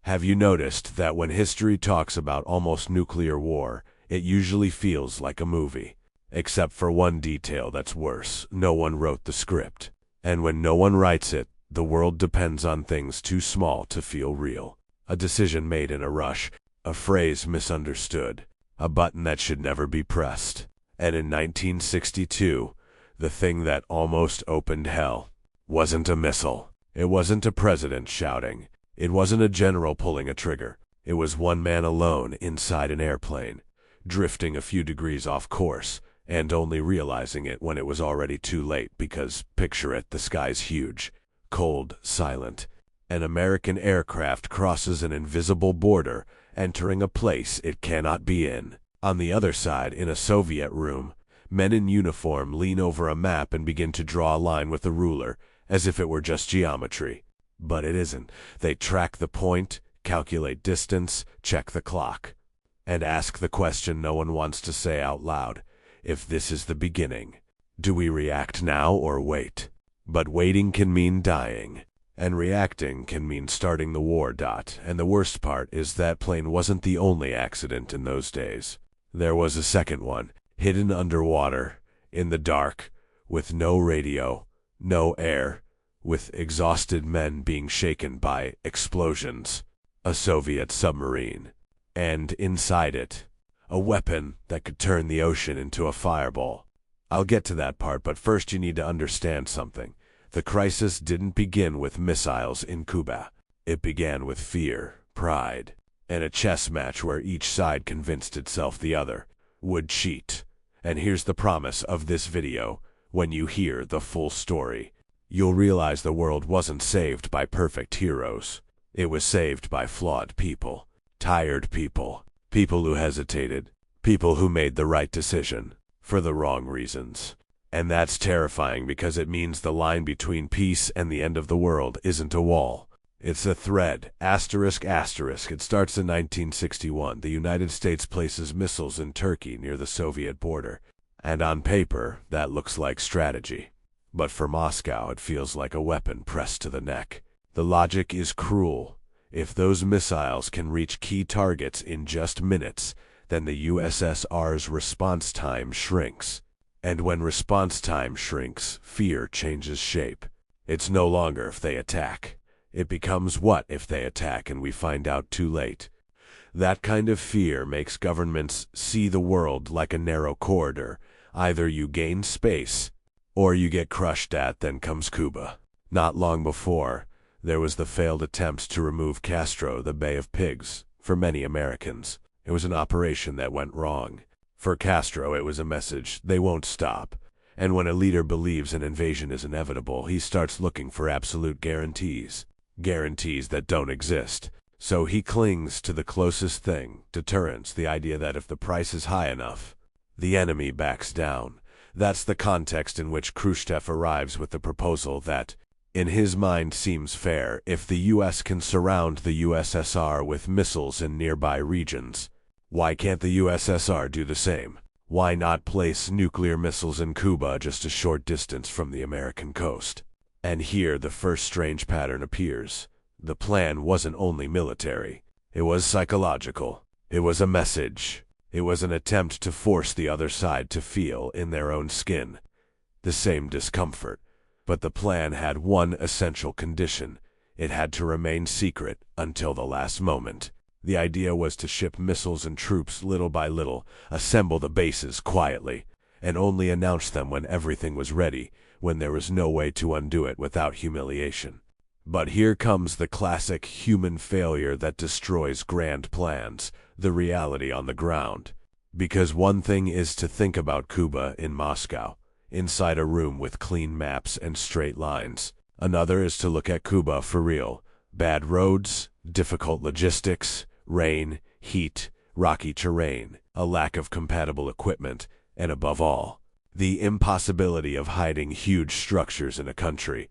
Have you noticed that when history talks about almost nuclear war, it usually feels like a movie? Except for one detail that's worse: no one wrote the script. And when no one writes it, the world depends on things too small to feel real. A decision made in a rush, a phrase misunderstood, a button that should never be pressed. And in 1962, the thing that almost opened hell wasn't a missile. It wasn't a president shouting. It wasn't a general pulling a trigger. It was one man alone inside an airplane, drifting a few degrees off course, and only realizing it when it was already too late because, picture it, the sky's huge, cold, silent. An American aircraft crosses an invisible border, entering a place it cannot be in. On the other side, in a Soviet room, men in uniform lean over a map and begin to draw a line with a ruler, as if it were just geometry. But it isn't. They track the point, calculate distance, check the clock, and ask the question no one wants to say out loud. If this is the beginning, do we react now or wait? But waiting can mean dying, and reacting can mean starting the war. And the worst part is that plane wasn't the only accident in those days. There was a second one, hidden underwater, in the dark, with no radio, no air, with exhausted men being shaken by explosions. A Soviet submarine. And inside it, a weapon that could turn the ocean into a fireball. I'll get to that part, but first you need to understand something. The crisis didn't begin with missiles in Cuba. It began with fear, pride, and a chess match where each side convinced itself the other would cheat. And here's the promise of this video: when you hear the full story, you'll realize the world wasn't saved by perfect heroes. It was saved by flawed people, tired people, people who hesitated, people who made the right decision for the wrong reasons. And that's terrifying because it means the line between peace and the end of the world isn't a wall. It's a thread. Asterisk, asterisk. It starts in 1961. The United States places missiles in Turkey near the Soviet border. And on paper, that looks like strategy. But for Moscow, it feels like a weapon pressed to the neck. The logic is cruel. If those missiles can reach key targets in just minutes, then the USSR's response time shrinks. And when response time shrinks, fear changes shape. It's no longer if they attack. It becomes what if they attack and we find out too late. That kind of fear makes governments see the world like a narrow corridor. Either you gain space, or you get crushed at. Then comes Cuba. Not long before, there was the failed attempt to remove Castro, the Bay of Pigs, for many Americans. It was an operation that went wrong. For Castro, it was a message: they won't stop. And when a leader believes an invasion is inevitable, he starts looking for absolute guarantees. Guarantees that don't exist. So he clings to the closest thing: deterrence, the idea that if the price is high enough, the enemy backs down. That's the context in which Khrushchev arrives with the proposal that, in his mind, seems fair. If the U.S. can surround the USSR with missiles in nearby regions, why can't the USSR do the same? Why not place nuclear missiles in Cuba, just a short distance from the American coast? And here the first strange pattern appears. The plan wasn't only military. It was psychological. It was a message. It was an attempt to force the other side to feel in their own skin the same discomfort. But the plan had one essential condition: it had to remain secret until the last moment. The idea was to ship missiles and troops little by little, assemble the bases quietly, and only announce them when everything was ready, when there was no way to undo it without humiliation. But here comes the classic human failure that destroys grand plans, the reality on the ground. Because one thing is to think about Cuba in Moscow, inside a room with clean maps and straight lines. Another is to look at Cuba for real. Bad roads, difficult logistics, rain, heat, rocky terrain, a lack of compatible equipment, and above all, the impossibility of hiding huge structures in a country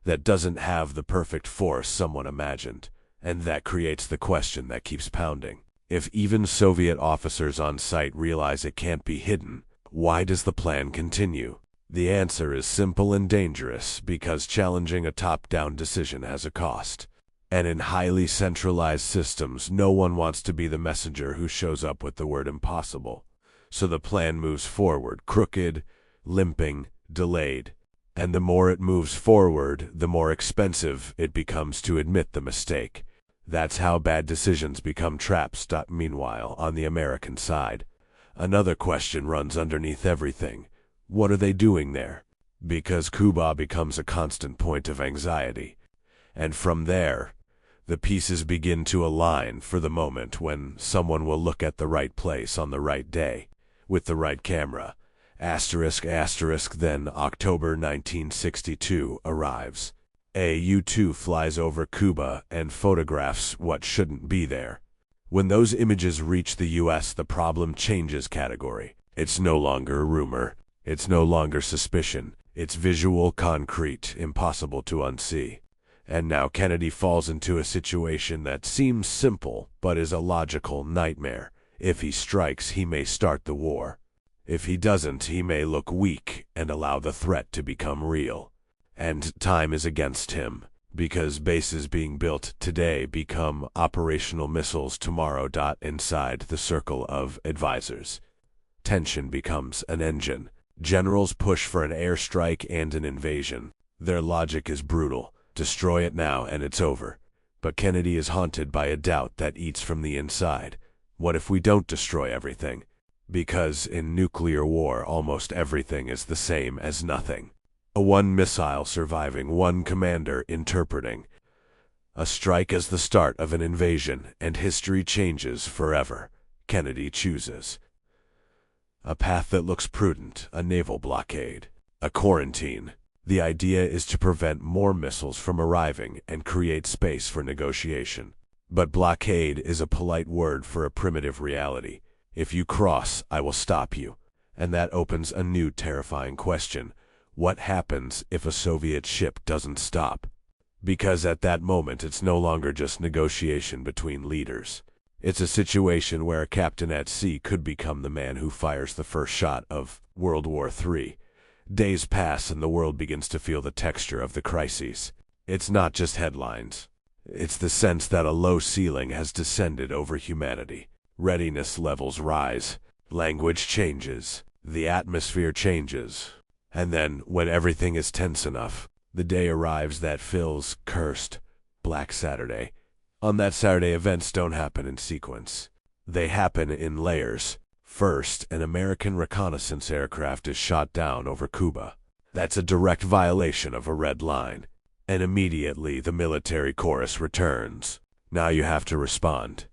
that doesn't have the perfect force someone imagined. And that creates the question that keeps pounding. If even Soviet officers on site realize it can't be hidden, why does the plan continue? The answer is simple and dangerous: because challenging a top-down decision has a cost. And in highly centralized systems, no one wants to be the messenger who shows up with the word impossible. So the plan moves forward, crooked, limping, delayed. And the more it moves forward, the more expensive it becomes to admit the mistake. That's how bad decisions become traps. Meanwhile, on the American side, another question runs underneath everything. What are they doing there? Because Cuba becomes a constant point of anxiety. And from there, the pieces begin to align for the moment when someone will look at the right place on the right day, with the right camera. Asterisk, asterisk, then October 1962 arrives. A U-2 flies over Cuba and photographs what shouldn't be there. When those images reach the U.S., the problem changes category. It's no longer a rumor. It's no longer suspicion. It's visual, concrete, impossible to unsee. And now Kennedy falls into a situation that seems simple, but is a logical nightmare. If he strikes, he may start the war. If he doesn't, he may look weak and allow the threat to become real. And time is against him, because bases being built today become operational missiles tomorrow. Inside the circle of advisors, tension becomes an engine. Generals push for an airstrike and an invasion. Their logic is brutal. Destroy it now and it's over. But Kennedy is haunted by a doubt that eats from the inside. What if we don't destroy everything? Because in nuclear war, almost everything is the same as nothing. One missile surviving, one commander interpreting. A strike is the start of an invasion, and history changes forever. Kennedy chooses a path that looks prudent, a naval blockade, a quarantine. The idea is to prevent more missiles from arriving and create space for negotiation. But blockade is a polite word for a primitive reality. If you cross, I will stop you. And that opens a new terrifying question. What happens if a Soviet ship doesn't stop? Because at that moment, it's no longer just negotiation between leaders. It's a situation where a captain at sea could become the man who fires the first shot of World War III. Days pass and the world begins to feel the texture of the crises. It's not just headlines. It's the sense that a low ceiling has descended over humanity. Readiness levels rise. Language changes. The atmosphere changes. And then, when everything is tense enough, the day arrives that fills cursed Black Saturday. On that Saturday, events don't happen in sequence. They happen in layers. First, an American reconnaissance aircraft is shot down over Cuba. That's a direct violation of a red line. And immediately, the military chorus returns. Now you have to respond.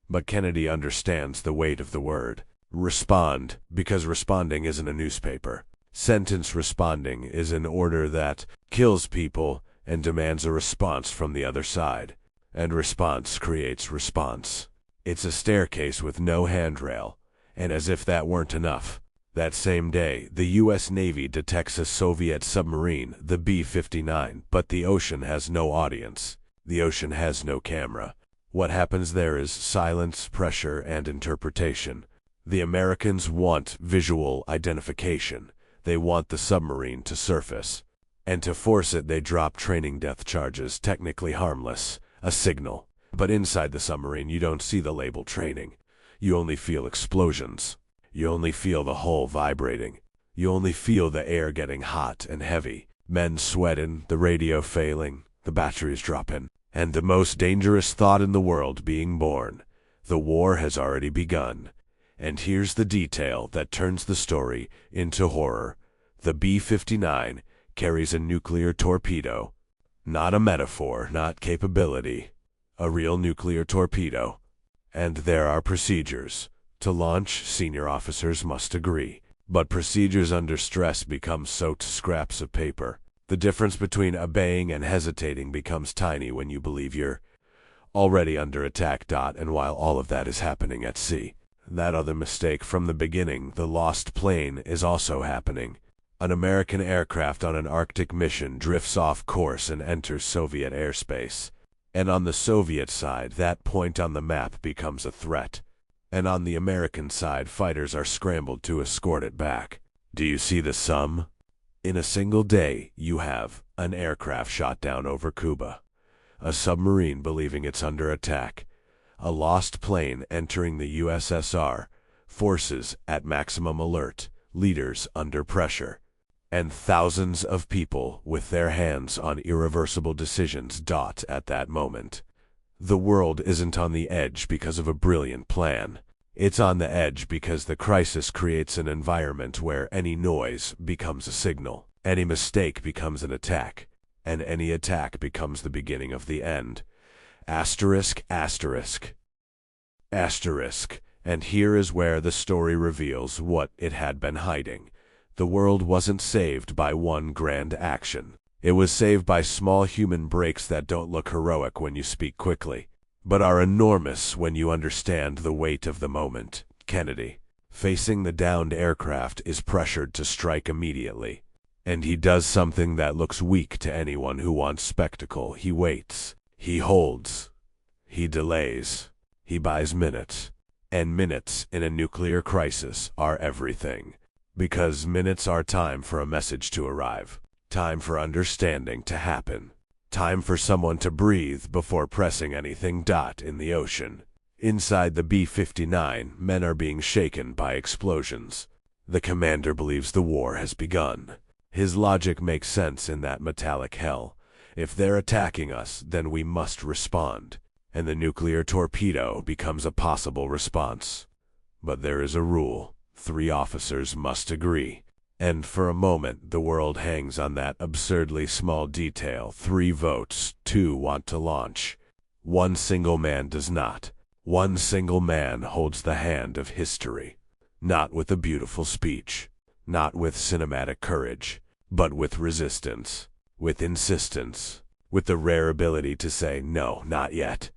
But Kennedy understands the weight of the word. Respond, because responding isn't a newspaper. Sentence responding is an order that kills people and demands a response from the other side. And response creates response. It's a staircase with no handrail. And as if that weren't enough, that same day, the U.S. Navy detects a Soviet submarine, the B-59, but the ocean has no audience. The ocean has no camera. What happens there is silence, pressure, and interpretation. The Americans want visual identification. They want the submarine to surface. And to force it, they drop training death charges, technically harmless, a signal. But inside the submarine, you don't see the label training. You only feel explosions. You only feel the hull vibrating. You only feel the air getting hot and heavy. Men sweating, the radio failing, the batteries dropping, and the most dangerous thought in the world being born. The war has already begun. And here's the detail that turns the story into horror. The B-59 carries a nuclear torpedo. Not a metaphor, not capability. A real nuclear torpedo. And there are procedures. To launch, senior officers must agree. But procedures under stress become soaked scraps of paper. The difference between obeying and hesitating becomes tiny when you believe you're already under attack. And while all of that is happening at sea, that other mistake from the beginning, the lost plane, is also happening. An American aircraft on an Arctic mission drifts off course and enters Soviet airspace. And on the Soviet side, that point on the map becomes a threat. And on the American side, fighters are scrambled to escort it back. Do you see the sum? In a single day, you have an aircraft shot down over Cuba, A submarine believing it's under attack. A lost plane entering the USSR. Forces at maximum alert. Leaders under pressure. And thousands of people with their hands on irreversible decisions. At that moment. The world isn't on the edge because of a brilliant plan. It's on the edge because the crisis creates an environment where any noise becomes a signal, any mistake becomes an attack, and any attack becomes the beginning of the end. Asterisk, asterisk, asterisk. And here is where the story reveals what it had been hiding. The world wasn't saved by one grand action. It was saved by small human breaks that don't look heroic when you speak quickly, but are enormous when you understand the weight of the moment. Kennedy, facing the downed aircraft, is pressured to strike immediately. And he does something that looks weak to anyone who wants spectacle. He waits. He holds. He delays. He buys minutes. And minutes in a nuclear crisis are everything. Because minutes are time for a message to arrive. Time for understanding to happen. Time for someone to breathe before pressing anything. In the ocean. Inside the B-59, men are being shaken by explosions. The commander believes the war has begun. His logic makes sense in that metallic hell. If they're attacking us, then we must respond. And the nuclear torpedo becomes a possible response. But there is a rule. 3 officers must agree. And for a moment, the world hangs on that absurdly small detail. 3 votes, 2 want to launch. 1 single man does not. 1 single man holds the hand of history. Not with a beautiful speech, not with cinematic courage, but with resistance, with insistence, with the rare ability to say, no, not yet.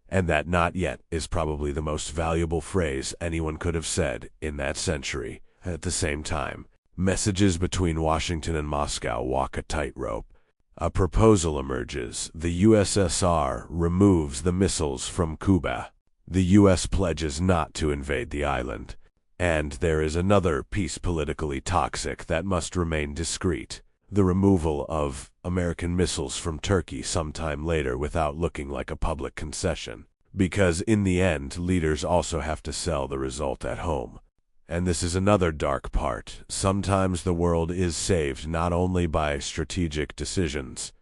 And that not yet is probably the most valuable phrase anyone could have said in that century. At the same time, messages between Washington and Moscow walk a tightrope. A proposal emerges. The USSR removes the missiles from Cuba. The U.S. pledges not to invade the island. And there is another piece politically toxic that must remain discreet. The removal of American missiles from Turkey sometime later without looking like a public concession. Because in the end, leaders also have to sell the result at home. And this is another dark part. Sometimes the world is saved not only by strategic decisions,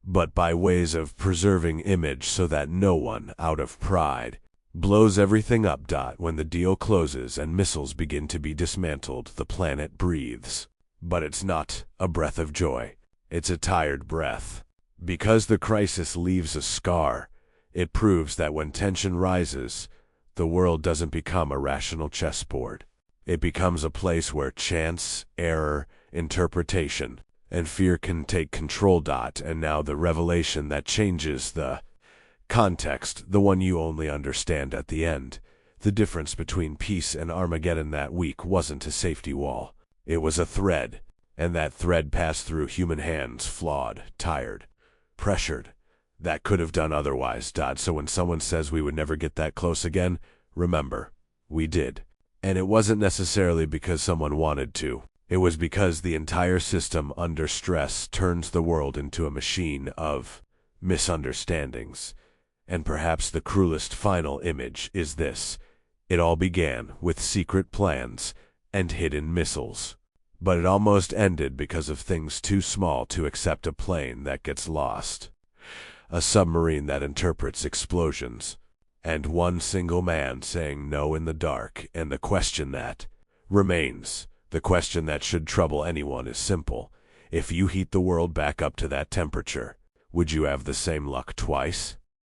but by ways of preserving image so that no one, out of pride, blows everything up. When the deal closes and missiles begin to be dismantled, the planet breathes. But it's not a breath of joy. It's a tired breath. Because the crisis leaves a scar, it proves that when tension rises, the world doesn't become a rational chessboard. It becomes a place where chance, error, interpretation, and fear can take control. And now the revelation that changes the context, the one you only understand at the end. The difference between peace and Armageddon that week wasn't a safety wall. It was a thread, and that thread passed through human hands, flawed, tired, pressured. That could have done otherwise. So when someone says we would never get that close again, remember, we did. And it wasn't necessarily because someone wanted to. It was because the entire system under stress turns the world into a machine of misunderstandings. And perhaps the cruelest final image is this. It all began with secret plans and hidden missiles. But it almost ended because of things too small to accept. A plane that gets lost. A submarine that interprets explosions. And 1 single man saying no in the dark. And the question that remains, the question that should trouble anyone, is simple. If you heat the world back up to that temperature, would you have the same luck twice?